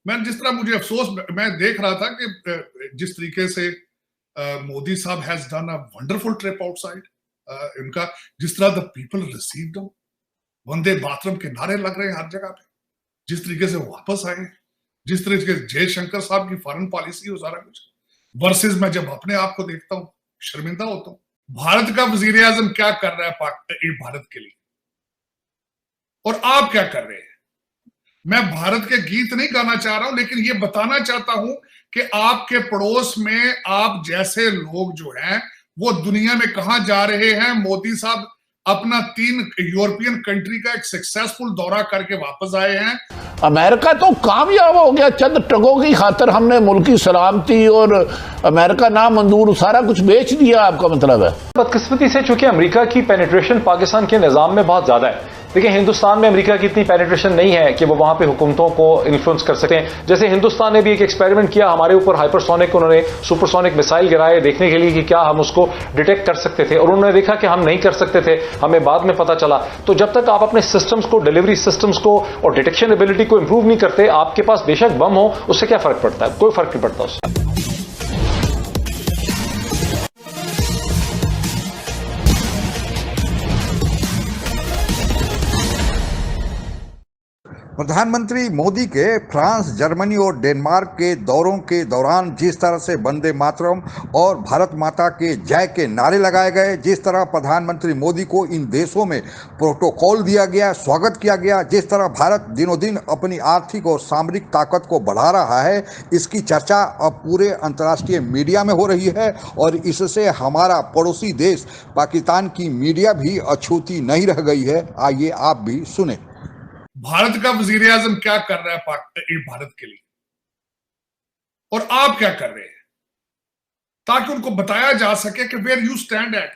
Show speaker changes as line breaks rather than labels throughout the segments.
मैं जिस तरह मुझे अफसोस, मैं देख रहा था कि जिस तरीके से मोदी साहब has done a wonderful trip outside, इनका जिस तरह the people received him, Vande Mataram के नारे लग रहे हैं हर जगह पे, जिस तरीके से वापस आए, जिस तरीके से जयशंकर साहब की फॉरेन पॉलिसी हो, सारा कुछ वर्सेस मैं जब अपने आप को देखता हूं शर्मिंदा होता हूं। भारत का वजीर आजम क्या कर रहा है भारत के लिए, और आप क्या कर रहे हैं? मैं भारत के गीत नहीं गाना चाह रहा हूं, लेकिन ये बताना चाहता हूं कि आपके पड़ोस में आप जैसे लोग जो हैं वो दुनिया में कहां जा रहे हैं। मोदी साहब अपना 3 यूरोपियन कंट्री का एक सक्सेसफुल दौरा करके वापस आए हैं।
अमेरिका तो कामयाब हो गया, चंद टकों की खातर हमने मुल्की सलामती और अमेरिका ना मंजूर सारा कुछ बेच दिया, आपका मतलब है?
बदकिस्मती से चूंकि अमेरिका की पेनिट्रेशन पाकिस्तान के निजाम में बहुत ज्यादा है। देखिए, हिंदुस्तान में अमेरिका की इतनी पेनिट्रेशन नहीं है कि वो वहां पे हुकूमतों को इन्फ्लुएंस कर सकते हैं। जैसे हिंदुस्तान ने भी एक एक्सपेरिमेंट किया, हमारे ऊपर हाइपरसोनिक उन्होंने सुपरसोनिक मिसाइल गिराए देखने के लिए कि क्या हम उसको डिटेक्ट कर सकते थे, और उन्होंने देखा कि हम नहीं कर सकते थे, हमें बाद में पता चला। तो जब तक आप अपने सिस्टम्स को, डिलीवरी सिस्टम्स को और डिटेक्शन एबिलिटी को इंप्रूव नहीं करते, आपके पास बेशक बम हो, उससे क्या फर्क पड़ता है? कोई फर्क नहीं पड़ता उससे।
प्रधानमंत्री मोदी के फ्रांस, जर्मनी और डेनमार्क के दौरों के दौरान जिस तरह से वंदे मातरम और भारत माता के जय के नारे लगाए गए, जिस तरह प्रधानमंत्री मोदी को इन देशों में प्रोटोकॉल दिया गया, स्वागत किया गया, जिस तरह भारत दिनों दिन अपनी आर्थिक और सामरिक ताकत को बढ़ा रहा है, इसकी चर्चा अब पूरे अंतर्राष्ट्रीय मीडिया में हो रही है। और इससे हमारा पड़ोसी देश पाकिस्तान की मीडिया भी अछूती नहीं रह गई है। आइए आप भी सुने।
भारत का वजीर आजम क्या कर रहा है भारत के लिए, और आप क्या कर रहे हैं, ताकि उनको बताया जा सके कि वेयर यू स्टैंड एट।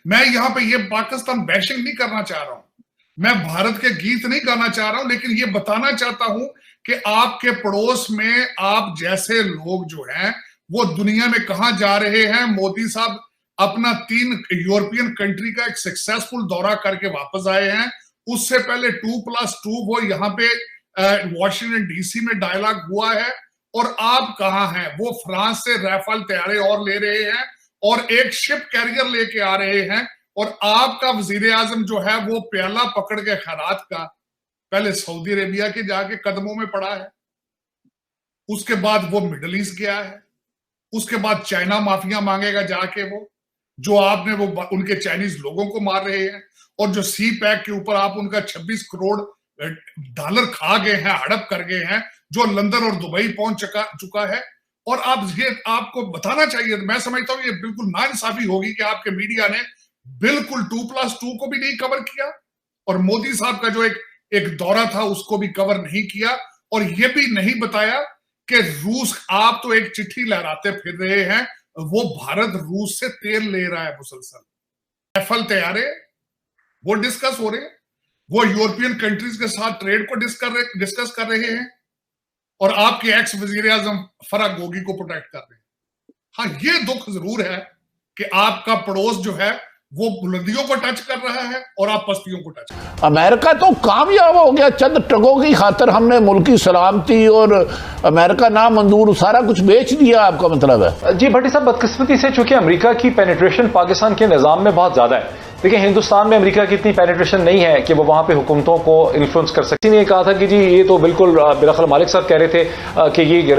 मैं यहां पे ये पाकिस्तान बैशिंग नहीं करना चाह रहा हूं, मैं भारत के गीत नहीं गाना चाह रहा हूं, लेकिन ये बताना चाहता हूं कि आपके पड़ोस में आप जैसे लोग जो हैं वो दुनिया में कहां जा रहे हैं। मोदी साहब अपना 3 यूरोपियन कंट्री का एक सक्सेसफुल दौरा करके वापस आए हैं। उससे पहले 2+2 वो यहां पे वॉशिंगटन डीसी में डायलॉग हुआ है, और आप कहां हैं? वो फ्रांस से राफेल तैयारे और ले रहे हैं और एक शिप कैरियर लेके आ रहे हैं, और आपका वजीर आजम जो है वो प्याला पकड़ के खैरात का पहले सऊदी अरेबिया के जाके कदमों में पड़ा है, उसके बाद वो मिडल ईस्ट गया है, उसके बाद चाइना माफिया मांगेगा जाके वो, जो आपने वो उनके चाइनीज लोगों को मार रहे हैं, और जो सी पैक के ऊपर आप उनका 26 करोड़ डॉलर खा गए हैं, हड़प कर गए हैं, जो लंदन और दुबई पहुंच चुका है। और आप ये आपको बताना चाहिए, मैं समझता हूं ये बिल्कुल नाइंसाफी होगी कि आपके मीडिया ने बिल्कुल 2+2 को भी नहीं कवर किया, और मोदी साहब का जो एक दौरा था उसको भी कवर नहीं किया, और ये भी नहीं बताया कि रूस, आप तो एक चिट्ठी लहराते फिर रहे हैं, वो भारत रूस से तेल ले रहा है मुसलसल, राफेल तैयारे वो डिस्कस हो रहे हैं, वो यूरोपियन कंट्रीज के साथ ट्रेड को डिस्कस कर रहे हैं, और आपके एक्स वजीर आजम फराग गोगी को प्रोटेक्ट कर रहे हैं। हाँ, ये दुख जरूर है कि आपका पड़ोस जो है वो बुलंदियों को टच कर रहा है और आप पस्तियों को टच कर रहे हैं।
अमेरिका तो कामयाब हो गया, चंद टकों की खातर हमने मुल्की सलामती और अमेरिका ना मंजूर सारा कुछ बेच दिया, आपका मतलब है?
जी भट्टी साहब, बदकिस्मती से चूंकि अमेरिका की पेनिट्रेशन पाकिस्तान के निजाम में बहुत ज्यादा है। देखिए, हिंदुस्तान में अमेरिका की इतनी पेनिट्रेशन नहीं है कि वो वहां पे हुकूमतों को इन्फ्लुएंस कर सकती। ने कहा था कि जी ये तो बिल्कुल मेरा ख्याल मालिक साहब कह रहे थे कि ये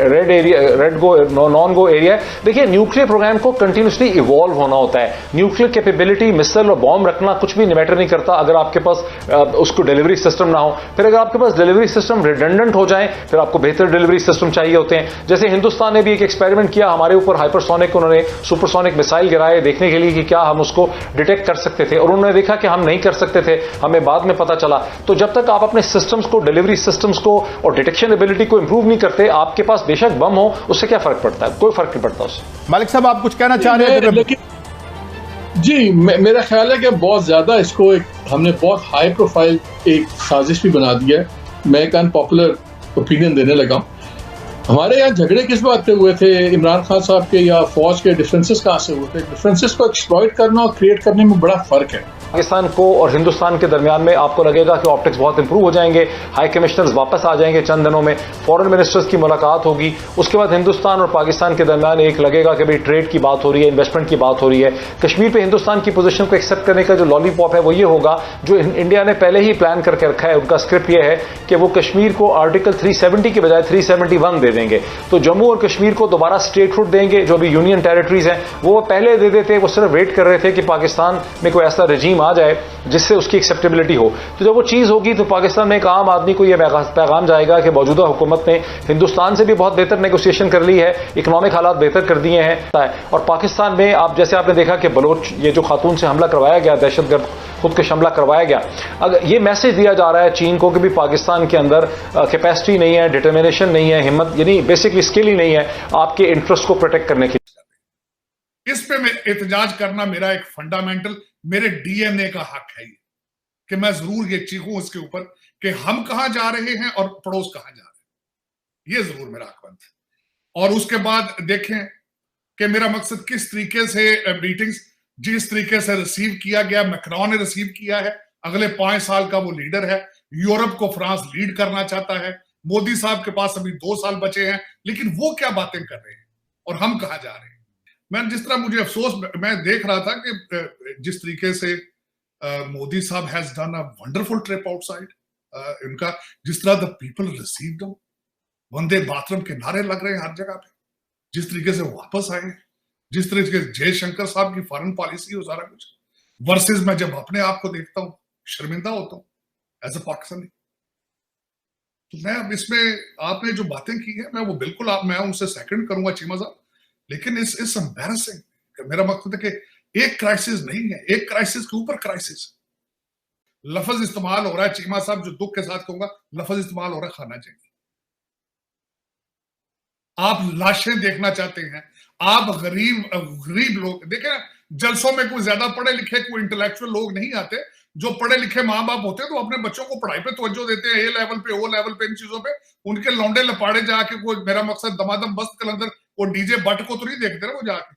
रेड एरिया, रेड गो नॉन गो एरिया है। देखिए, न्यूक्लियर प्रोग्राम को कंटिन्यूसली इवॉल्व होना होता है। न्यूक्लियर कैपेबिलिटी, मिसाइल और बॉम्ब रखना कुछ भी मैटर नहीं करता अगर आपके पास उसको डिलीवरी सिस्टम ना हो। फिर अगर आपके पास डिलीवरी सिस्टम रिडंडेंट हो जाए, फिर आपको बेहतर डिलीवरी सिस्टम चाहिए होते हैं। जैसे हिंदुस्तान ने भी एक एक्सपेरिमेंट किया, हमारे ऊपर हाइपरसोनिक उन्होंने सुपरसोनिक मिसाइल गिराए देखने के लिए कि क्या हम उसको डिटेक्ट कर सकते थे, और उन्होंने देखा कि हम नहीं कर सकते थे, हमें बाद में पता चला। तो जब तक आप अपने सिस्टम्स को, डिलीवरी सिस्टम्स को और डिटेक्शन एबिलिटी को इंप्रूव नहीं करते, आपके पास बेशक बम हो, उससे क्या फर्क पड़ता है? कोई फर्क नहीं पड़ता उससे।
मालिक साहब, आप कुछ कहना चाह रहे हैं?
जी, मेरा ख्याल है कि बहुत ज्यादा इसको हमने बहुत हाई प्रोफाइल एक साजिश भी बना दिया है। मैं एक अनपॉपुलर ओपिनियन देने लगा हूं। हमारे यहाँ झगड़े किस बात पे हुए थे इमरान खान साहब के या फौज के? डिफरेंसेस कहाँ से हुए थे? डिफरेंसेस को एक्सप्लॉइट करना और क्रिएट करने में बड़ा फर्क है।
पाकिस्तान को और हिंदुस्तान के दरमियान में आपको लगेगा कि ऑप्टिक्स बहुत इंप्रूव हो जाएंगे, हाई कमिश्नर्स वापस आ जाएंगे चंद दिनों में, फॉरेन मिनिस्टर्स की मुलाकात होगी, उसके बाद हिंदुस्तान और पाकिस्तान के दरमियान एक लगेगा कि भाई ट्रेड की बात हो रही है, इन्वेस्टमेंट की बात हो रही है। कश्मीर पे हिंदुस्तान की पोजीशन को एक्सेप्ट करने का जो लॉलीपॉप है वो ये होगा, जो इंडिया ने पहले ही प्लान करके रखा है, उनका स्क्रिप्ट ये है कि वो कश्मीर को आर्टिकल 370 की बजाय 371 दे देंगे। तो जम्मू और कश्मीर को दोबारा स्टेटहुड देंगे, जो भी यूनियन टेरिटरीज हैं वो पहले दे देते, वो सिर्फ वेट कर रहे थे कि पाकिस्तान में कोई ऐसा रजीम आ जाए जिससे उसकी एक्सेप्टेबिलिटी हो। तो जब वो चीज होगी तो पाकिस्तान में एक आम आदमी को यह पैगाम जाएगा कि मौजूदा हुकूमत ने हिंदुस्तान से भी बहुत बेहतर नेगोशिएशन कर ली है, इकोनॉमिक हालात बेहतर कर दिए हैं। और पाकिस्तान में आप जैसे आपने देखा कि बलोच ये जो खातून से हमला करवाया गया, दहशतगर्द खुदकुश हमला करवाया गया, अगर ये मैसेज दिया जा रहा है चीन को कि भी पाकिस्तान के अंदर कैपेसिटी नहीं है, डिटर्मिनेशन नहीं है, हिम्मत यानी बेसिकली स्किल ही नहीं है आपके इंटरेस्ट को प्रोटेक्ट करने की।
इस पे मैं एहतजाज करना मेरा एक फंडामेंटल, मेरे डीएनए का हक है कि मैं जरूर ये चीखूं इसके ऊपर कि हम कहां जा रहे हैं और पड़ोस कहां जा रहे हैं। ये जरूर मेरा हक बनता है। और उसके बाद देखें कि मेरा मकसद किस तरीके से मीटिंग्स, जिस तरीके से रिसीव किया गया, मैक्रोन ने रिसीव किया है, अगले 5 साल का वो लीडर है, यूरोप को फ्रांस लीड करना चाहता है, मोदी साहब के पास अभी 2 साल बचे हैं, लेकिन वो क्या बातें कर रहे हैं और हम कहां जा रहे हैं। मैं जिस तरह मुझे अफसोस, मैं देख रहा था कि जिस तरीके से मोदी साहब has done a wonderful trip outside, इनका जिस तरह the people received him, Vande Mataram के नारे लग रहे हैं हर जगह पे, जिस तरीके से वापस आए, जिस तरीके से जयशंकर साहब की फॉरेन पॉलिसी हो, सारा कुछ वर्सेस मैं जब अपने आप को देखता हूं शर्मिंदा होता हूं एज ए पाकिस्तानी। तो मैं अब इसमें आपने जो बातें की है मैं वो बिल्कुल मैं उनसे सेकंड करूंगा चीमा साहब, लेकिन इस एम्बैरेसिंग। मेरा मकसद है कि एक क्राइसिस नहीं है, एक क्राइसिस के ऊपर क्राइसिस। लफ्ज इस्तेमाल हो रहा है चीमा साहब, जो दुख के साथ कहूंगा, लफ्ज इस्तेमाल हो रहा है खाना चाहिए। आप लाशें देखना चाहते हैं, आप गरीब लोग देखें ना, जलसों में कोई ज्यादा पढ़े लिखे, कोई इंटेलेक्चुअल लोग नहीं आते। जो पढ़े लिखे माँ बाप होते हैं तो अपने बच्चों को पढ़ाई पे तवज्जो देते हैं, ए लेवल पे, ओ लेवल पे, इन चीजों पे। उनके लौंडे लपाड़े जाके, कोई मेरा मकसद दमादम बस्त कलंदर वो डीजे बट को तो नहीं देखते ना वो जाके।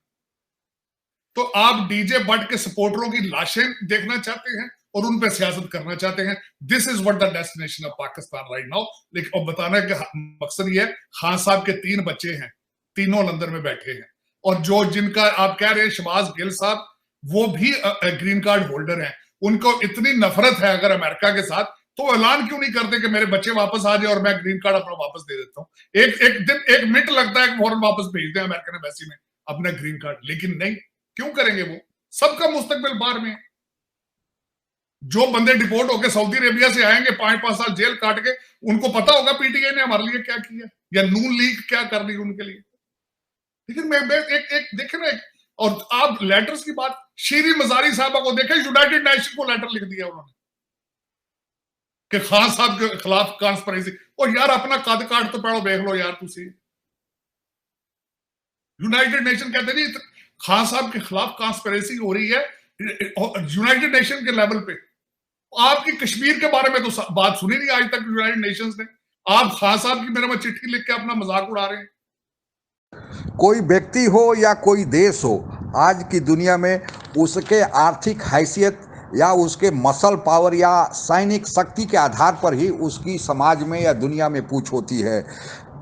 तो आप डीजे बट के सपोर्टरों की लाशें देखना चाहते हैं और उन पे सियासत करना चाहते हैं। This is what the destination of Pakistan right now. लेकिन और बताने का मकसद ये है, खान साहब के 3 बच्चे हैं, तीनों लंदन में बैठे हैं, और जो जिनका आप कह रहे हैं शहबाज गिल साहब, वो भी ग्रीन कार्ड होल्डर हैं। उनको इतनी नफरत है अगर अमेरिका के साथ, तो ऐलान क्यों नहीं करते कि मेरे बच्चे वापस आ जाए और मैं ग्रीन कार्ड अपना वापस दे देता हूं। एक मिनट लगता है कि फौरन वापस भेज दें अमेरिकन एम्बेसी में अपना ग्रीन कार्ड, लेकिन नहीं, क्यों करेंगे वो? सबका मुस्तकबिल बाहर में। जो बंदे डिपोर्ट होकर सऊदी अरेबिया से आएंगे, 5-5 साल जेल काट के, उनको पता होगा पीटीआई ने हमारे लिए क्या किया या नून लीग क्या कर रही उनके लिए। लेकिन मैं एक देखे ना, और आप लेटर्स की बात, शीरी मजारी साहबा को देखे, यूनाइटेड नेशन को लेटर लिख दिया उन्होंने कि खान साहब के खिलाफ कॉन्स्पिरेसी। और यार अपना कद काट तो पढ़ो, देख लो यार तुसी। यूनाइटेड नेशन कहते नहीं खान साहब के खिलाफ कॉन्स्पिरेसी हो रही है यूनाइटेड नेशन के लेवल पे। आपकी कश्मीर के बारे में तो बात सुनी नहीं आज तक यूनाइटेड नेशंस ने। आप खान साहब की मेरे में चिट्ठी लिख के अपना मजाक उड़ा रहे हैं।
कोई व्यक्ति हो या कोई देश हो, आज की दुनिया में उसके आर्थिक हैसियत या उसके मसल पावर या सैनिक शक्ति के आधार पर ही उसकी समाज में या दुनिया में पूछ होती है।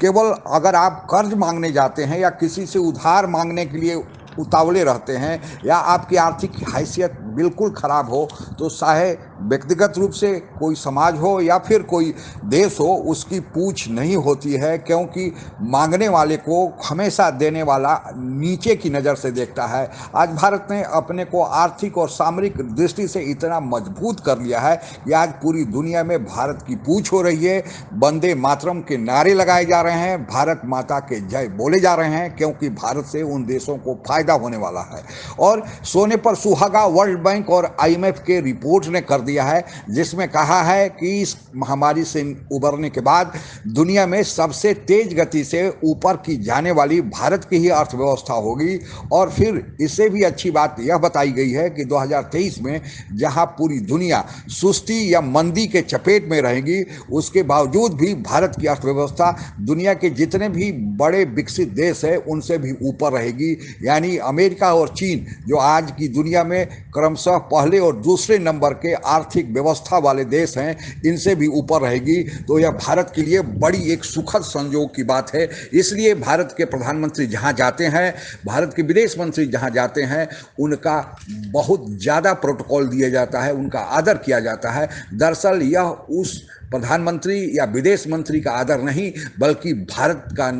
केवल अगर आप कर्ज मांगने जाते हैं या किसी से उधार मांगने के लिए उतावले रहते हैं या आपकी आर्थिक हैसियत बिल्कुल खराब हो, तो चाहे व्यक्तिगत रूप से कोई समाज हो या फिर कोई देश हो, उसकी पूछ नहीं होती है, क्योंकि मांगने वाले को हमेशा देने वाला नीचे की नज़र से देखता है। आज भारत ने अपने को आर्थिक और सामरिक दृष्टि से इतना मजबूत कर लिया है कि आज पूरी दुनिया में भारत की पूछ हो रही है। वंदे मातरम के नारे लगाए जा रहे हैं, भारत माता के जय बोले जा रहे हैं, क्योंकि भारत से उन देशों को फायदा होने वाला है। और सोने पर सुहागा वर्ल्ड बैंक और IMF के रिपोर्ट ने कर दिया है, जिसमें कहा है कि इस महामारी से उबरने के बाद दुनिया में सबसे तेज गति से ऊपर की जाने वाली भारत की ही अर्थव्यवस्था होगी। और फिर इससे भी अच्छी बात यह बताई गई है कि 2023 में जहां पूरी दुनिया सुस्ती या मंदी के चपेट में रहेगी, उसके बावजूद भी भारत की अर्थव्यवस्था दुनिया के जितने भी बड़े विकसित देश हैं उनसे भी ऊपर रहेगी। यानी अमेरिका और चीन जो आज की दुनिया में क्रमशः पहले और दूसरे नंबर के आर्थिक व्यवस्था वाले देश हैं, इनसे भी ऊपर रहेगी। तो यह भारत के लिए बड़ी एक सुखद संयोग की बात है। इसलिए भारत के प्रधानमंत्री जहां जाते हैं, भारत के विदेश मंत्री जहां जाते हैं, उनका बहुत ज़्यादा प्रोटोकॉल दिया जाता है, उनका आदर किया जाता है। दरअसल यह उस प्रधानमंत्री या विदेश मंत्री का आदर नहीं, बल्कि भारत का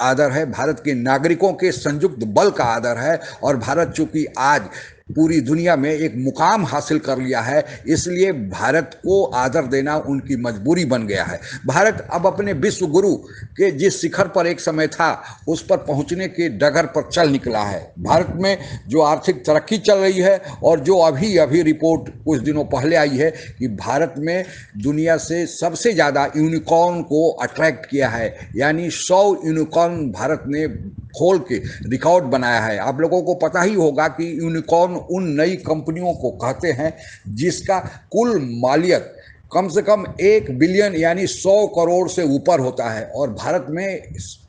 आदर है, भारत के नागरिकों के संयुक्त बल का आदर है। और भारत चूंकि आज पूरी दुनिया में एक मुकाम हासिल कर लिया है, इसलिए भारत को आदर देना उनकी मजबूरी बन गया है। भारत अब अपने विश्व गुरु के जिस शिखर पर एक समय था, उस पर पहुंचने के डगर पर चल निकला है। भारत में जो आर्थिक तरक्की चल रही है और जो अभी रिपोर्ट कुछ दिनों पहले आई है कि भारत में दुनिया से सबसे ज़्यादा यूनिकॉर्न को अट्रैक्ट किया है, यानी 100 यूनिकॉर्न भारत ने खोल के रिकॉर्ड बनाया है। आप लोगों को पता ही होगा कि यूनिकॉर्न उन नई कंपनियों को कहते हैं जिसका कुल मालियत कम से कम 1 बिलियन यानी 100 करोड़ से ऊपर होता है। और भारत में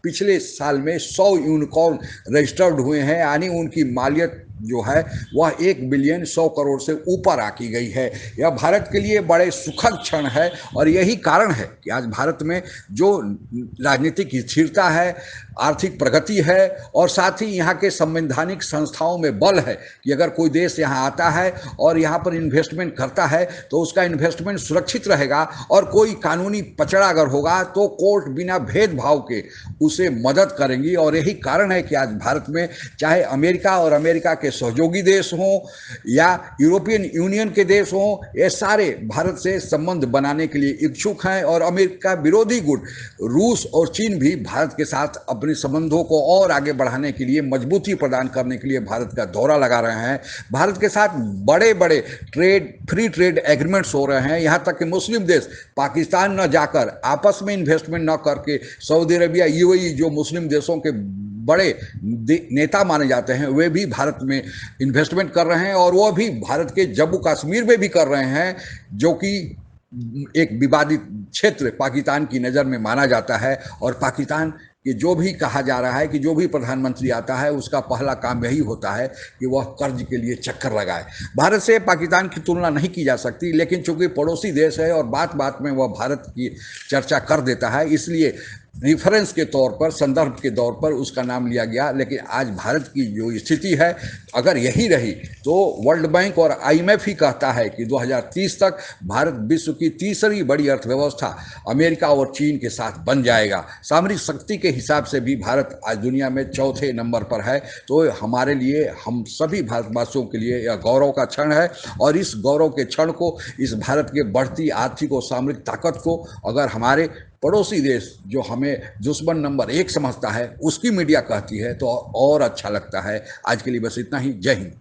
पिछले साल में 100 यूनिकॉर्न रजिस्टर्ड हुए हैं, यानी उनकी मालियत जो है वह 1 बिलियन 100 करोड़ से ऊपर आकी गई है। यह भारत के लिए बड़े सुखद क्षण है और यही कारण है कि आज भारत में जो राजनीतिक स्थिरता है, आर्थिक प्रगति है और साथ ही यहाँ के संवैधानिक संस्थाओं में बल है कि अगर कोई देश यहाँ आता है और यहाँ पर इन्वेस्टमेंट करता है तो उसका इन्वेस्टमेंट सुरक्षित रहेगा और कोई कानूनी पचड़ा अगर होगा तो कोर्ट बिना भेदभाव के उसे मदद करेंगी। और यही कारण है कि आज भारत में चाहे अमेरिका और अमेरिका के सहयोगी देश हों या यूरोपियन यूनियन के देश हों, ये सारे भारत से संबंध बनाने के लिए इच्छुक हैं। और अमेरिका विरोधी गुट रूस और चीन भी भारत के साथ अपने संबंधों को और आगे बढ़ाने के लिए, मजबूती प्रदान करने के लिए भारत का दौरा लगा रहे हैं। भारत के साथ बड़े बड़े फ्री ट्रेड एग्रीमेंट्स हो रहे हैं। यहाँ तक कि मुस्लिम देश पाकिस्तान न जाकर, आपस में इन्वेस्टमेंट न करके, सऊदी अरबिया, यूएई जो मुस्लिम देशों के बड़े नेता माने जाते हैं, वे भी भारत में इन्वेस्टमेंट कर रहे हैं और वह भी भारत के जम्मू कश्मीर में भी कर रहे हैं, जो कि एक विवादित क्षेत्र पाकिस्तान की नज़र में माना जाता है। और पाकिस्तान कि जो भी कहा जा रहा है कि जो भी प्रधानमंत्री आता है उसका पहला काम यही होता है कि वह कर्ज के लिए चक्कर लगाए। भारत से पाकिस्तान की तुलना नहीं की जा सकती, लेकिन चूंकि पड़ोसी देश है और बात बात में वह भारत की चर्चा कर देता है, इसलिए रिफरेंस के तौर पर, संदर्भ के तौर पर उसका नाम लिया गया। लेकिन आज भारत की जो स्थिति है, अगर यही रही तो वर्ल्ड बैंक और IMF ही कहता है कि 2030 तक भारत विश्व की तीसरी बड़ी अर्थव्यवस्था अमेरिका और चीन के साथ बन जाएगा। सामरिक शक्ति के हिसाब से भी भारत आज दुनिया में चौथे नंबर पर है। तो हमारे लिए, हम सभी भारतवासियों के लिए यह गौरव का क्षण है। और इस गौरव के क्षण को, इस भारत के बढ़ती आर्थिक और सामरिक ताकत को अगर हमारे पड़ोसी देश जो हमें दुश्मन नंबर 1 समझता है, उसकी मीडिया कहती है तो और अच्छा लगता है। आज के लिए बस इतना ही। जय हिंद।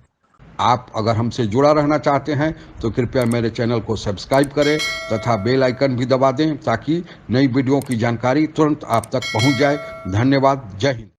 आप अगर हमसे जुड़ा रहना चाहते हैं तो कृपया मेरे चैनल को सब्सक्राइब करें तथा बेल आइकन भी दबा दें ताकि नई वीडियो की जानकारी तुरंत आप तक पहुंच जाए। धन्यवाद। जय हिंद।